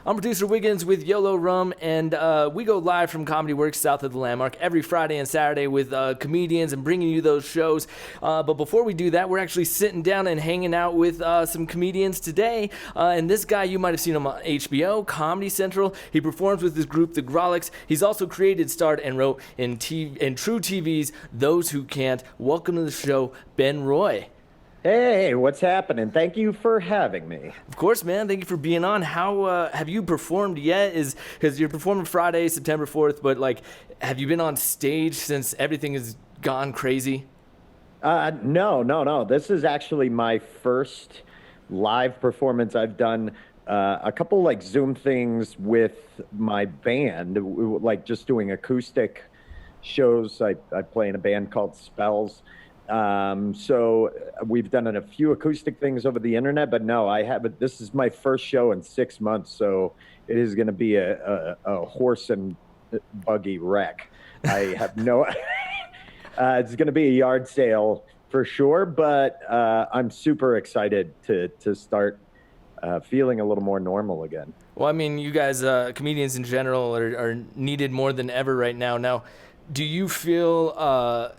I'm producer Wiggins with Yolo Rum, and we go live from Comedy Works south of the Landmark every Friday and Saturday with comedians and bringing you those shows. But before we do that, we're actually sitting down and hanging out with some comedians today. And this guy, you might have seen him on HBO, Comedy Central. He performs with his group, The Grolics. He's also created, starred, and wrote in True TV's Those Who Can't. Welcome to the show, Ben Roy. Hey, what's happening? Thank you for having me. Of course, man. Thank you for being on. How have you performed yet? Because you're performing Friday, September 4th, but have you been on stage since everything has gone crazy? No. This is actually my first live performance. I've done a couple Zoom things with my band, just doing acoustic shows. I play in a band called Spells. So we've done a few acoustic things over the internet, but no, I haven't. This is my first show in 6 months, so it is going to be a horse and buggy wreck. I have no. It's going to be a yard sale for sure, but I'm super excited to start feeling a little more normal again. Well, I mean, you guys, comedians in general, are needed more than ever right now. Now, do you feel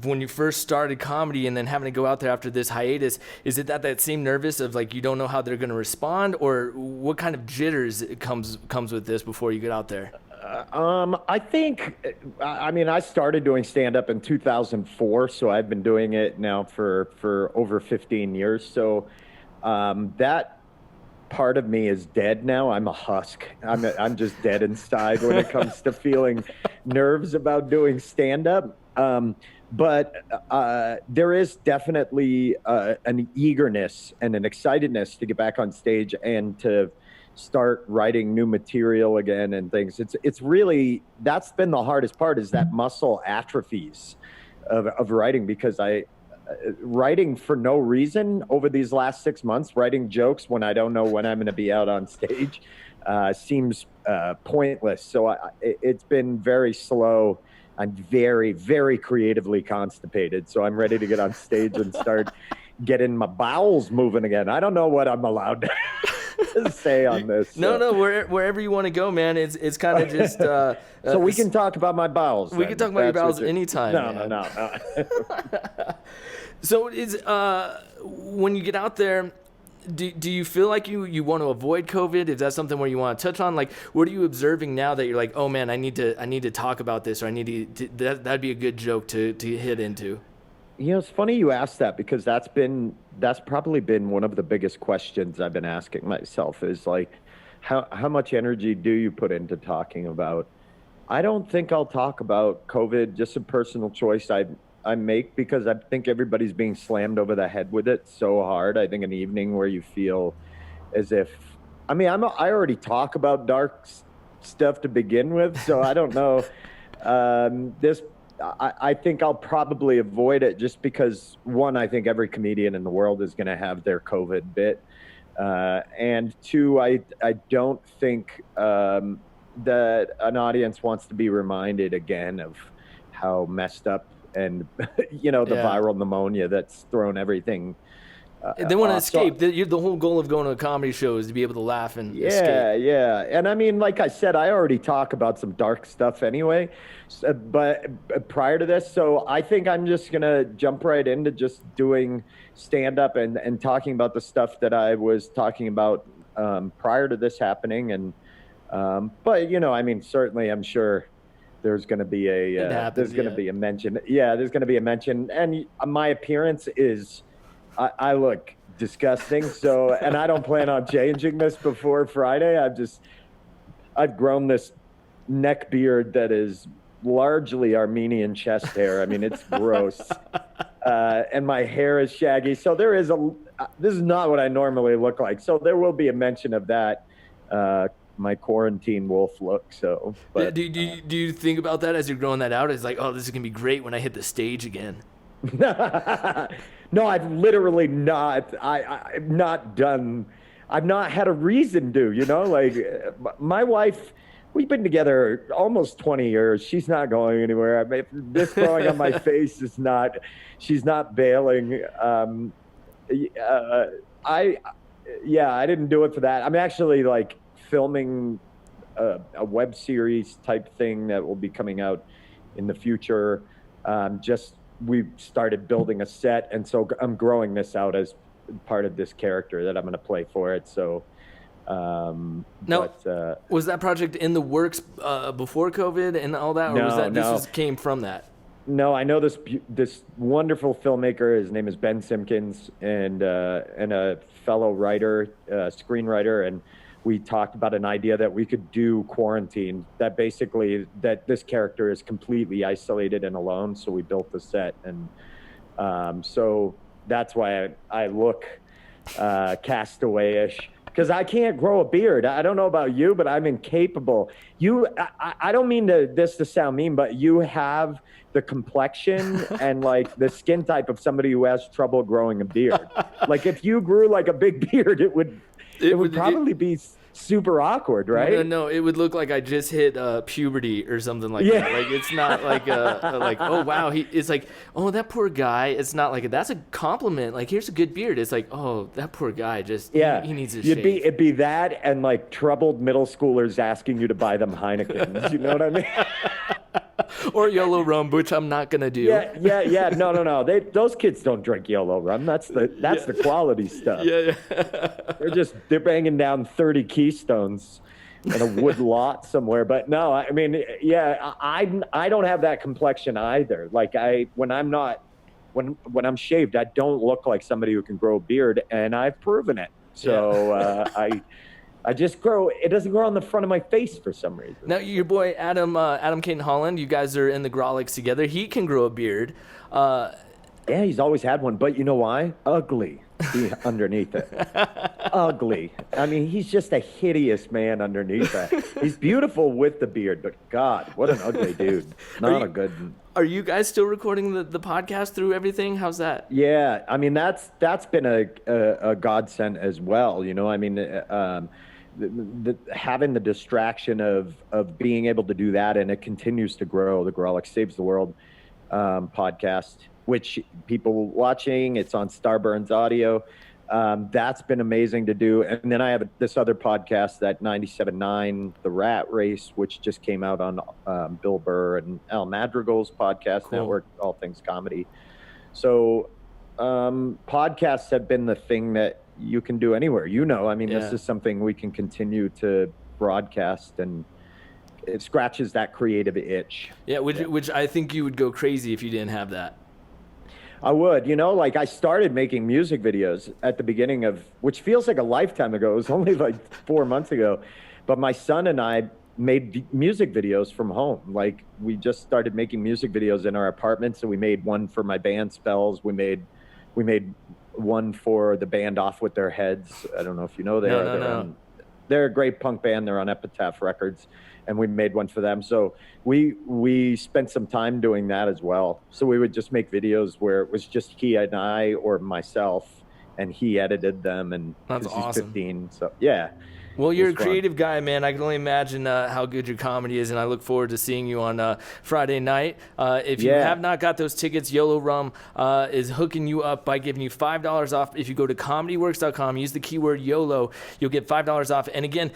when you first started comedy and then having to go out there after this hiatus, is it that same nervous of you don't know how they're going to respond, or what kind of jitters comes with this before you get out there? I think, I started doing stand-up in 2004, so I've been doing it now for over 15 years. So that part of me is dead now. I'm a husk. I'm just dead inside when it comes to feeling nerves about doing stand-up. But there is definitely an eagerness and an excitedness to get back on stage and to start writing new material again and things. It's really, that's been the hardest part, is that muscle atrophies of writing, because writing for no reason over these last 6 months, writing jokes when I don't know when I'm going to be out on stage seems pointless. So it's been very slow. I'm very, very creatively constipated, so I'm ready to get on stage and start getting my bowels moving again. I don't know what I'm allowed to say on this. No, wherever you want to go, man. It's kind of just. So we can talk about my bowels. We can talk about your bowels anytime. No. So when you get out there, do you feel like you want to avoid COVID? Is that something where you want to touch on? What are you observing now that you're like, oh man, I need to talk about this, or I need to that'd be a good joke to hit into? It's funny you asked that, because that's probably been one of the biggest questions I've been asking myself, is how much energy do you put into talking about? I don't think I'll talk about COVID, just a personal choice I make, because I think everybody's being slammed over the head with it so hard. I think an evening where you feel as if, I already talk about dark stuff to begin with, so I don't know. I think I'll probably avoid it, just because, one, I think every comedian in the world is going to have their COVID bit. And two, I don't think that an audience wants to be reminded again of how messed up and the viral pneumonia that's thrown everything. They want to escape. The whole goal of going to a comedy show is to be able to laugh and escape. Yeah. And like I said, I already talk about some dark stuff anyway, but prior to this, so I think I'm just gonna jump right into just doing stand-up and talking about the stuff that I was talking about prior to this happening. And but certainly I'm sure there's going to be be a mention. Yeah, there's going to be a mention. And my appearance is, I look disgusting. So, and I don't plan on changing this before Friday. I've grown this neck beard that is largely Armenian chest hair. It's gross. And my hair is shaggy. So this is not what I normally look like. So there will be a mention of that. My quarantine wolf look. So, but, do you think about that as you're growing that out? It's like, oh, this is gonna be great when I hit the stage again. No, I've literally not. I've not done. I've not had a reason to. My wife, we've been together almost 20 years. She's not going anywhere. This growing on my face is not. She's not bailing. I didn't do it for that. I'm actually filming a web series type thing that will be coming out in the future. We've started building a set, and so I'm growing this out as part of this character that I'm going to play for it. So, was that project in the works before COVID and all that, or was that this came from that? No, I know this wonderful filmmaker. His name is Ben Simpkins, and a fellow writer, screenwriter, and we talked about an idea that we could do quarantine. That basically this character is completely isolated and alone. So we built the set, and so that's why I look castaway-ish. Because I can't grow a beard. I don't know about you, but I'm incapable. I don't mean this to sound mean, but you have the complexion and like the skin type of somebody who has trouble growing a beard. Like if you grew like a big beard, it would probably be super awkward, right? No, it would look like I just hit puberty or something like that. Like it's not like like, oh wow, it's like, oh, that poor guy. It's not like that's a compliment. Like here's a good beard. It's like, oh, that poor guy just he needs a shave. It'd be that and like troubled middle schoolers asking you to buy them Heinekens. You know what I mean? Or Yolo Rum, which I'm not gonna do. Yeah. No. Those kids don't drink Yolo Rum. That's the quality stuff. Yeah. They're banging down 30 Keystones in a wood lot somewhere. But no, I mean, I don't have that complexion either. Like when I'm shaved, I don't look like somebody who can grow a beard, and I've proven it. So I just grow. It doesn't grow on the front of my face for some reason. Now, your boy Adam Caton Holland, you guys are in the Grolics together. He can grow a beard. Yeah, he's always had one, but you know why? Ugly underneath it. Ugly. I mean, he's just a hideous man underneath that. He's beautiful with the beard, but God, what an ugly dude. Not a good one. Are you guys still recording the podcast through everything? How's that? Yeah, I mean, that's been a godsend as well. You know, I mean, having the distraction of being able to do that, and it continues to grow. The Grolic Saves the World podcast, which people watching, it's on Starburns Audio. That's been amazing to do. And then I have this other podcast, that 97.9, The Rat Race, which just came out on Bill Burr and Al Madrigal's podcast network, All Things Comedy. So podcasts have been the thing that you can do anywhere. You know, I mean, this is something we can continue to broadcast, and it scratches that creative itch. Yeah, which I think you would go crazy if you didn't have that. I would, you know, like I started making music videos at the beginning of, which feels like a lifetime ago. It was only like 4 months ago, but my son and I made music videos from home. Like we just started making music videos in our apartment. So we made one for my band Spells. We made one for the band Off With Their Heads. I don't know if you know they're a great punk band. They're on Epitaph Records, and we made one for them. So we spent some time doing that as well. So we would just make videos where it was just he and I or myself, and he edited them. And that's awesome. He's 15, so yeah. Well, you're a creative guy, man. I can only imagine how good your comedy is, and I look forward to seeing you on Friday night. If you have not got those tickets, Yolo Rum is hooking you up by giving you $5 off. If you go to comedyworks.com, use the keyword YOLO, you'll get $5 off. And again,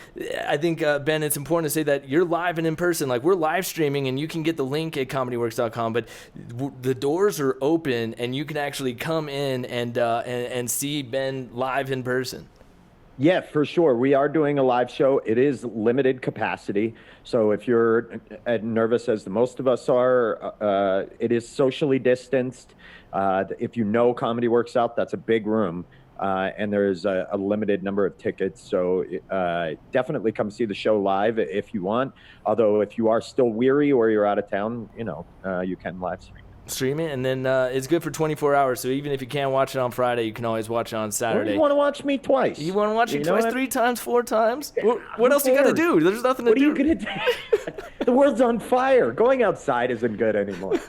I think, Ben, it's important to say that you're live and in person. Like, we're live streaming, and you can get the link at comedyworks.com, but the doors are open, and you can actually come in and see Ben live in person. Yeah, for sure. We are doing a live show. It is limited capacity. So if you're nervous, as the most of us are, it is socially distanced. If you know Comedy Works Out, that's a big room. And there's a limited number of tickets. So definitely come see the show live if you want. Although if you are still weary or you're out of town, you know, you can live stream it, and then it's good for 24 hours. So even if you can't watch it on Friday, you can always watch it on Saturday. Well, you want to watch me twice? You want to watch it twice, 3 times, 4 times? What else you got to do? There's nothing to do. What are you going to do? The world's on fire. Going outside isn't good anymore.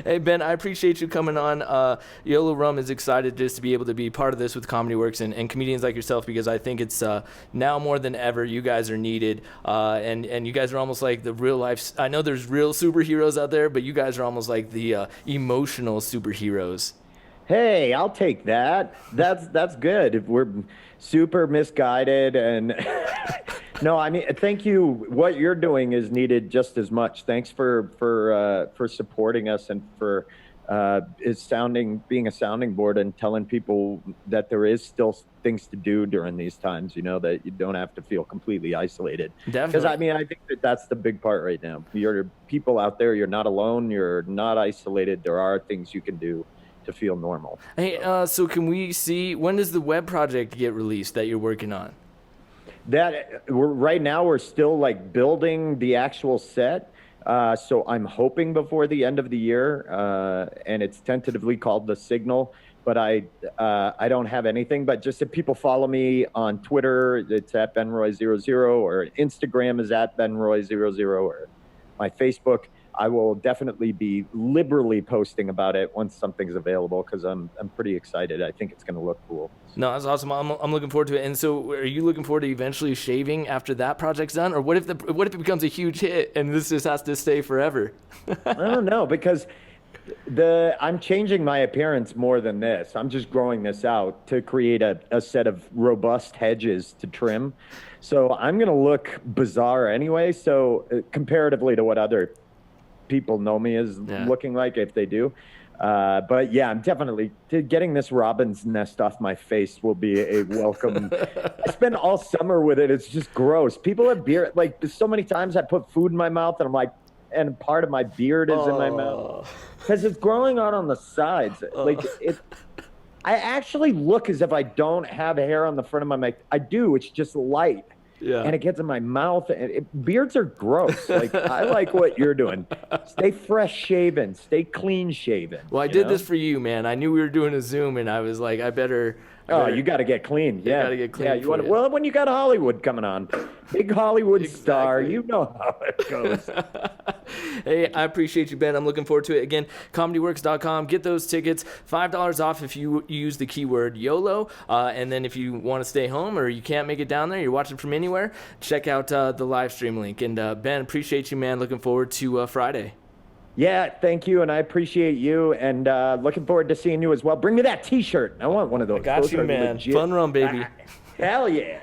Hey, Ben, I appreciate you coming on. Yolo Rum is excited just to be able to be part of this with Comedy Works and comedians like yourself, because I think it's now more than ever, you guys are needed. And you guys are almost like the real life. I know there's real superheroes out there, but you guys are almost like the emotional superheroes. Hey, I'll take that. That's good. If we're super misguided and No, I mean, thank you. What you're doing is needed just as much. Thanks for supporting us and for being a sounding board and telling people that there is still things to do during these times. You know, that you don't have to feel completely isolated. Definitely. Because I mean, I think that's the big part right now. You're people out there. You're not alone. You're not isolated. There are things you can do to feel normal. Hey, so can we see, when does the web project get released that you're working on? Right now we're still like building the actual set. So I'm hoping before the end of the year, and it's tentatively called The Signal, but I don't have anything. But just if people follow me on Twitter, it's at BenRoy00, or Instagram is at BenRoy00, or my Facebook. I will definitely be liberally posting about it once something's available, because I'm pretty excited. I think it's going to look cool. No, that's awesome. I'm looking forward to it. And so, are you looking forward to eventually shaving after that project's done, or what if it becomes a huge hit and this just has to stay forever? I don't know, because I'm changing my appearance more than this. I'm just growing this out to create a set of robust hedges to trim. So I'm going to look bizarre anyway. So comparatively to what other people know me as looking like, if they do. But yeah, I'm definitely getting this robin's nest off my face will be a welcome. I spend all summer with it. It's just gross. People have beard, like so many times I put food in my mouth and I'm like, and part of my beard is in my mouth because it's growing out on the sides. Like I actually look as if I don't have hair on the front of my mouth. I do. It's just light. Yeah. And it gets in my mouth. And beards are gross. Like, I like what you're doing. Stay fresh shaven. Stay clean shaven. Well, I did this for you, man. I knew we were doing a Zoom, and I was like, I better. Oh, you got to get clean. Yeah, got to get clean. Yeah, well, when you got Hollywood coming on, big Hollywood star, you know how it goes. Hey, I appreciate you, Ben. I'm looking forward to it. Again, comedyworks.com. Get those tickets. $5 off if you use the keyword YOLO. And then if you want to stay home or you can't make it down there, you're watching from anywhere, check out the live stream link. And Ben, appreciate you, man. Looking forward to Friday. Yeah, thank you, and I appreciate you, and looking forward to seeing you as well. Bring me that T-shirt. I want one of those. I got you, man. Fun run, baby. Hell yeah.